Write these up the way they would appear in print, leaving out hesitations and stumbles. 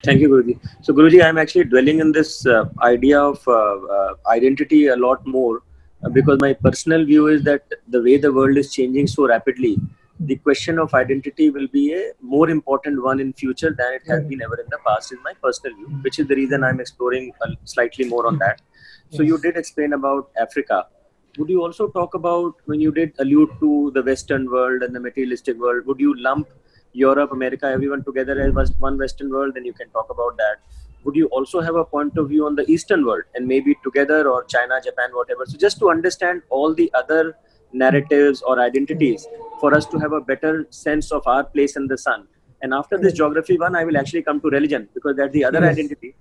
Thank you, Guruji. So, Guruji, I'm actually dwelling in this idea of identity a lot more because my personal view is that the way the world is changing so rapidly, the question of identity will be a more important one in future than it has been ever in the past, is my personal view, which is the reason I'm exploring slightly more on that. So, you did explain about Africa. Would you also talk about, when you did allude to the Western world and the materialistic world, would you lump Europe, America, everyone together as one Western world? Then you can talk about that. Would you also have a point of view on the Eastern world and maybe together, or China, Japan, whatever? So just to understand all the other narratives or identities for us to have a better sense of our place in the sun. And after this geography one, I will actually come to religion, because that's the other identity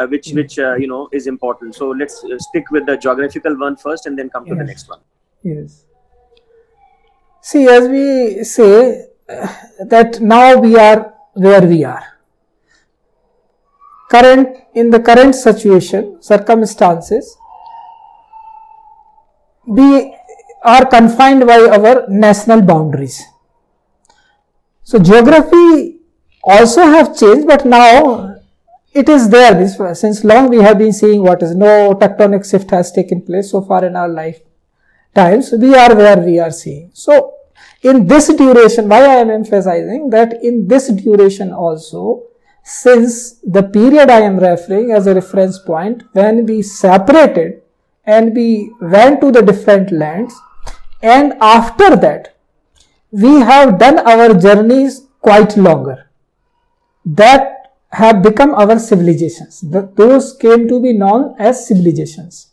which is important. So let's stick with the geographical one first and then come to the next one. Yes. See, as we say that now we are where we are. In the current situation, circumstances, we are confined by our national boundaries. So geography also have changed, but now it is there. Since long we have been seeing what is no tectonic shift has taken place so far in our lifetimes. We are where we are seeing. So in this duration, why I am emphasizing that in this duration also, since the period I am referring as a reference point, when we separated and we went to the different lands, and after that we have done our journeys quite longer, that have become our civilizations. Those came to be known as civilizations.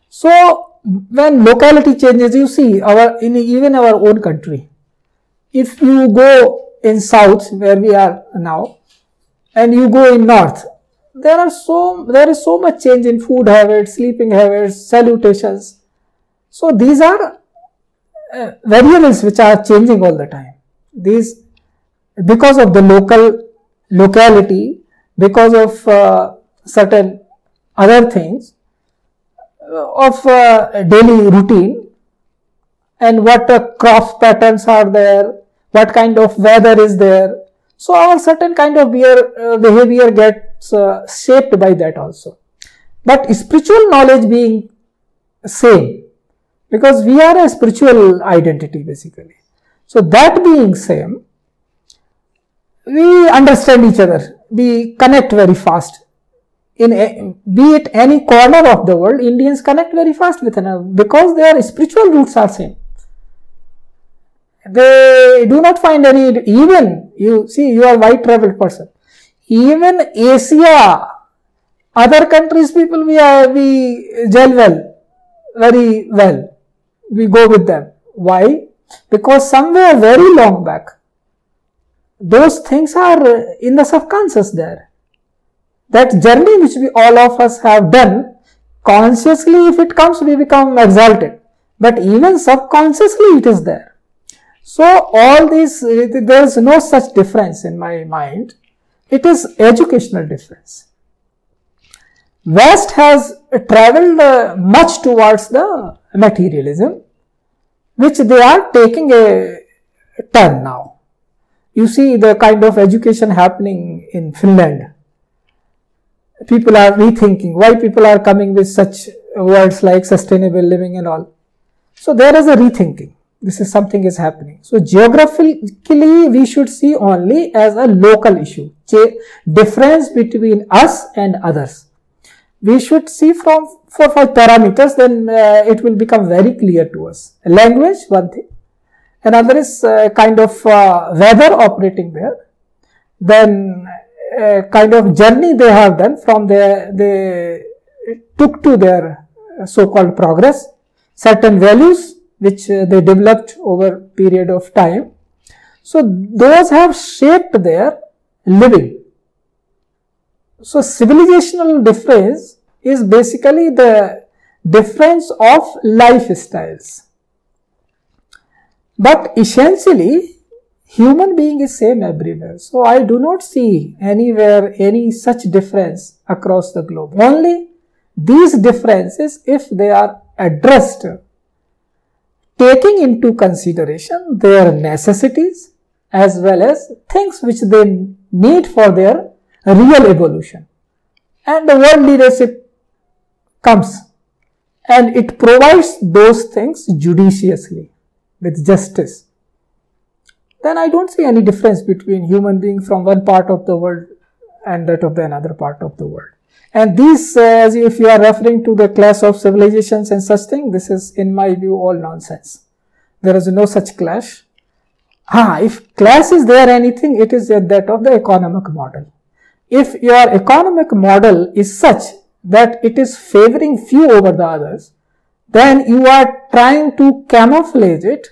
So when locality changes, you see even our own country, if you go in south where we are now and you go in north, there is so much change in food habits, sleeping habits, salutations. So these are variables which are changing all the time. These, because of the locality, because of certain other things of daily routine, and what crop patterns are there, what kind of weather is there. So our certain kind of behavior gets shaped by that also. But spiritual knowledge being same, because we are a spiritual identity basically. So that being same, we understand each other, we connect very fast. Be it any corner of the world, Indians connect very fast with another because their spiritual roots are same. They do not find any, even you see, you are a white traveled person, even Asia, other countries people, we gel very well, we go with them. Why? Because somewhere very long back, those things are in the subconscious there. That journey which all of us have done, consciously if it comes, we become exalted. But even subconsciously it is there. So all these, there is no such difference in my mind. It is educational difference. West has travelled much towards the materialism, which they are taking a turn now. You see the kind of education happening in Finland. People are rethinking why people are coming with such words like sustainable living and all. So there is a rethinking. This is something is happening. So geographically we should see only as a local issue, difference between us and others. We should see from 4 or 5 parameters, then it will become very clear to us. Language, one thing. Another is kind of weather operating there. Then kind of journey they have done from they took to their so-called progress, certain values which they developed over period of time. So those have shaped their living. So civilizational difference is basically the difference of lifestyles. But essentially, human being is same everywhere. So I do not see anywhere any such difference across the globe. Only these differences, if they are addressed, taking into consideration their necessities as well as things which they need for their real evolution. And the world leadership comes and it provides those things judiciously with justice. Then I don't see any difference between human being from one part of the world and that of the another part of the world. And these, as if you are referring to the clash of civilizations and such thing, this is in my view all nonsense. There is no such clash. If clash is there anything, it is that of the economic model. If your economic model is such that it is favoring few over the others, then you are trying to camouflage it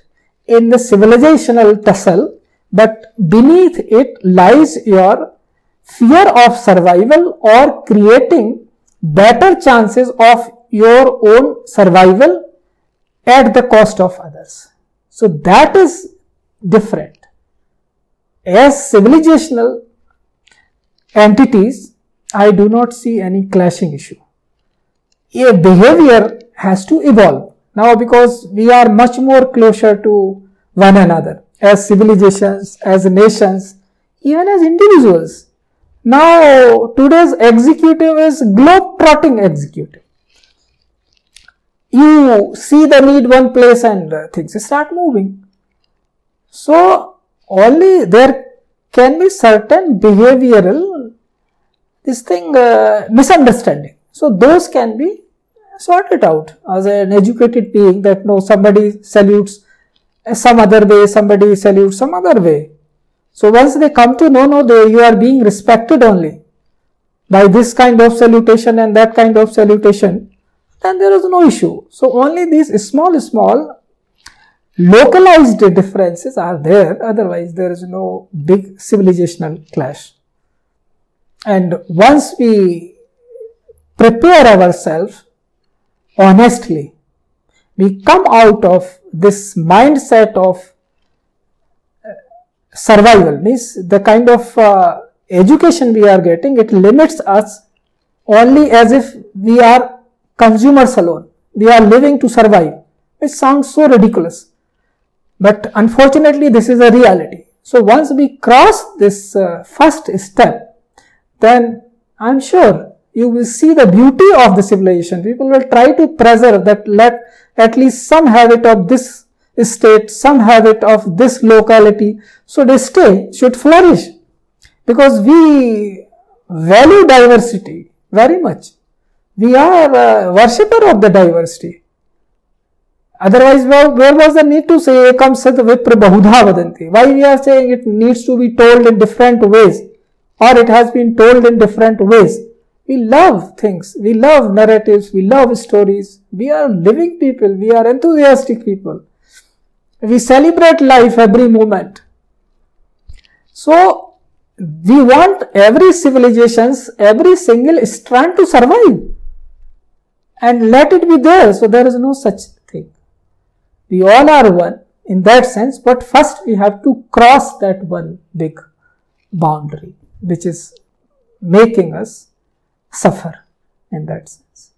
in the civilizational tussle, but beneath it lies your fear of survival or creating better chances of your own survival at the cost of others. So that is different. As civilizational entities, I do not see any clashing issue. A behavior has to evolve. Now, because we are much more closer to one another as civilizations, as nations, even as individuals. Now, today's executive is globe-trotting executive. You see the need one place and things start moving. So, only there can be certain behavioral misunderstanding. So, those can be sorted out as an educated being, that no, somebody salutes some other way, somebody salutes some other way. So once they come to know, you are being respected only by this kind of salutation and that kind of salutation, then there is no issue. So only these small localized differences are there, otherwise there is no big civilizational clash. And once we prepare ourselves honestly, we come out of this mindset of survival, means the kind of education we are getting, it limits us only as if we are consumers alone. We are living to survive. It sounds so ridiculous, but unfortunately this is a reality. So once we cross this first step, then I am sure you will see the beauty of the civilization. People will try to preserve that, let at least some habit of this state, some habit of this locality, so they should flourish, because we value diversity very much. We are a worshipper of the diversity. Otherwise, where was the need to say ekam sat vipra bahudha vadanti? Why we are saying it needs to be told in different ways, or it has been told in different ways? We love things, we love narratives, we love stories. We are living people, we are enthusiastic people. We celebrate life every moment. So, we want every civilizations, every single strand to survive. And let it be there. So, there is no such thing. We all are one in that sense, but first we have to cross that one big boundary, which is making us suffer in that sense.